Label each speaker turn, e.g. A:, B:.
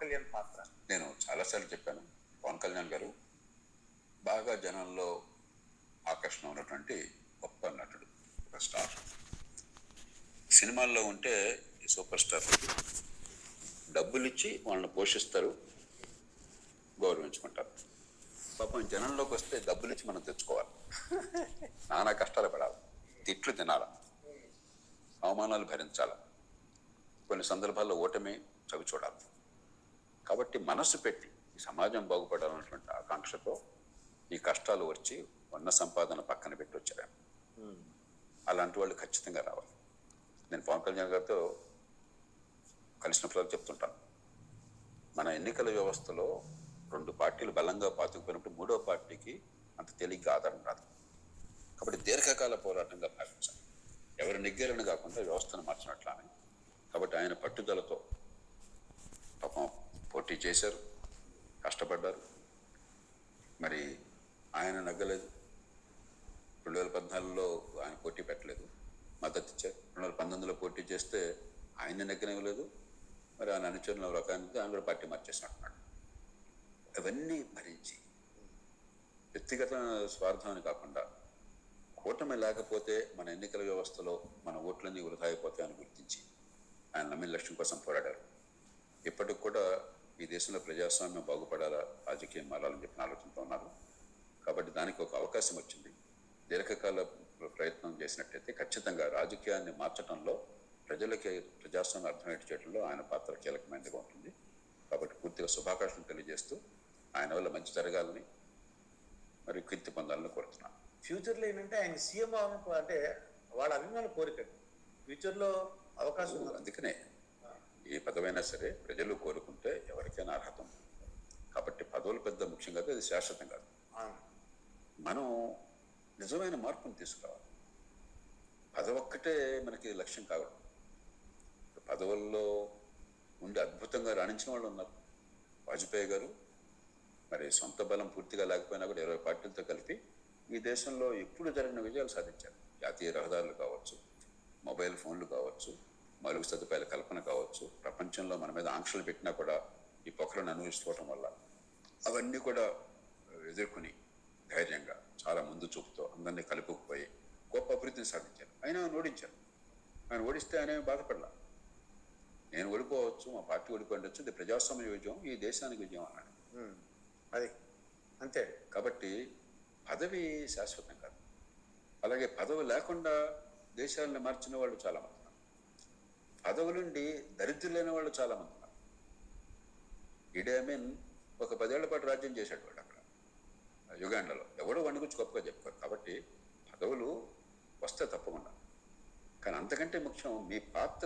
A: కళ్యాణ్ పాత్ర?
B: నేను చాలాసార్లు చెప్పాను, పవన్ కళ్యాణ్ గారు బాగా జనంలో ఆకర్షణ ఉన్నటువంటి గొప్ప నటుడు, ఒక స్టార్. సినిమాల్లో ఉంటే ఈ సూపర్ స్టార్ డబ్బులు ఇచ్చి వాళ్ళని పోషిస్తారు, గౌరవించుకుంటారు. పాపం జనంలోకి వస్తే డబ్బులు ఇచ్చి మనం తెచ్చుకోవాలి, నానా కష్టాలు పడాలి, తిట్లు తినాలి, అవమానాలు భరించాలి, కొన్ని సందర్భాల్లో ఓటమి చవి చూడాలి. కాబట్టి మనసు పెట్టి ఈ సమాజం బాగుపడాలన్నటువంటి ఆకాంక్షతో ఈ కష్టాలు వచ్చి ఉన్న సంపాదన పక్కన పెట్టి వచ్చారు. అలాంటి వాళ్ళు ఖచ్చితంగా రావాలి. నేను పవన్ కళ్యాణ్ గారితో కలిసినప్పుడు చెప్తుంటాను, మన ఎన్నికల వ్యవస్థలో 2 పార్టీలు బలంగా పాతుకుపోయినప్పుడు 3వ పార్టీకి అంత తేలిగ్గా ఆధారం రాదు. కాబట్టి దీర్ఘకాల పోరాటంగా భావించాలి, ఎవరి నిగ్గరని కాకుండా వ్యవస్థను మార్చినట్లానే. కాబట్టి ఆయన పట్టుదలతో పాపం పోటీ చేశారు, కష్టపడ్డారు. మరి ఆయన నగ్గలేదు. 2014లో ఆయన పోటీ పెట్టలేదు, మద్దతు ఇచ్చారు. 2019లో పోటీ చేస్తే ఆయన నెగ్గనివ్వలేదు. మరి ఆయన అనుచరుల రకానికి ఆయన కూడా పార్టీ మార్చేసినట్టున్నాడు. అవన్నీ భరించి వ్యక్తిగత స్వార్థాన్ని కాకుండా కూటమి లేకపోతే మన ఎన్నికల వ్యవస్థలో మన ఓట్లన్నీ వృధా అయిపోతాయని గుర్తించి ఆయన నమ్మిన లక్ష్యం కోసం పోరాడారు. ఇప్పటికి కూడా ఈ దేశంలో ప్రజాస్వామ్యం బాగుపడాలా, రాజకీయం మారాలని చెప్పిన ఆలోచనతో ఉన్నారు. కాబట్టి దానికి ఒక అవకాశం వచ్చింది. దీర్ఘకాల ప్రయత్నం చేసినట్టయితే ఖచ్చితంగా రాజకీయాన్ని మార్చడంలో, ప్రజలకి ప్రజాస్వామ్యం అర్థమయ్యేట్ చేయడంలో ఆయన పాత్ర కీలకమైనదిగా ఉంటుంది. కాబట్టి పూర్తిగా శుభాకాంక్షలు తెలియజేస్తూ ఆయన వల్ల మంచి జరగాలని, మరి కీర్తి పొందాలని కోరుతున్నాను.
A: ఫ్యూచర్లో ఏంటంటే ఆయన సీఎం అంటే వాళ్ళ అభిమానుల కోరిక, ఫ్యూచర్లో అవకాశం.
B: అందుకనే ఏ పదవైనా సరే ప్రజలు కోరుకుంటే ఎవరికైనా అర్హత ఉంది. కాబట్టి పదవులు పెద్ద ముఖ్యం కాదు, అది శాశ్వతం కాదు. మనం నిజమైన మార్పును తీసుకురావాలి. పదవి ఒక్కటే మనకి లక్ష్యం కావడం. పదవుల్లో ఉండి అద్భుతంగా రాణించిన వాళ్ళు ఉన్నారు. వాజ్పేయి గారు మరి సొంత బలం పూర్తిగా లేకపోయినా కూడా 20 పార్టీలతో కలిపి ఈ దేశంలో ఎప్పుడు జరిగిన విజయాలు సాధించారు. జాతీయ రహదారులు కావచ్చు, మొబైల్ ఫోన్లు కావచ్చు, మౌలిక సదుపాయాల కల్పన కావచ్చు, ప్రపంచంలో మన మీద ఆంక్షలు పెట్టినా కూడా ఈ పొక్కలను అనుభవించుకోవటం వల్ల అవన్నీ కూడా ఎదుర్కొని ధైర్యంగా చాలా ముందు చూపుతో అందరినీ కలుపుకుపోయి గొప్ప అభివృద్ధిని సాధించారు. ఆయన ఓడించారు. ఆయన ఓడిస్తే ఆయన బాధపడలా. నేను ఓడిపోవచ్చు, మా పార్టీ ఓడిపోవచ్చు, ఇది ప్రజాస్వామ్య విజయం, ఈ దేశానికి విజయం అన్నాడు.
A: అది అంతే.
B: కాబట్టి పదవి శాశ్వతం కాదు. అలాగే పదవి లేకుండా దేశాలను మార్చిన వాళ్ళు చాలామంది ఉన్నారు. పదవులుండి దరిద్రులైన వాళ్ళు చాలామంది ఉన్నారు. ఈడీ అమీన్ ఒక 10 ఏళ్ల పాటు రాజ్యం చేశాడు వాడు అక్కడ యుగాండాలో. ఎవడో వాడిని గురించి గొప్పగా చెప్పుకోరు. కాబట్టి పదవులు వస్తే తప్పకుండా, కానీ అంతకంటే ముఖ్యం మీ పాత్ర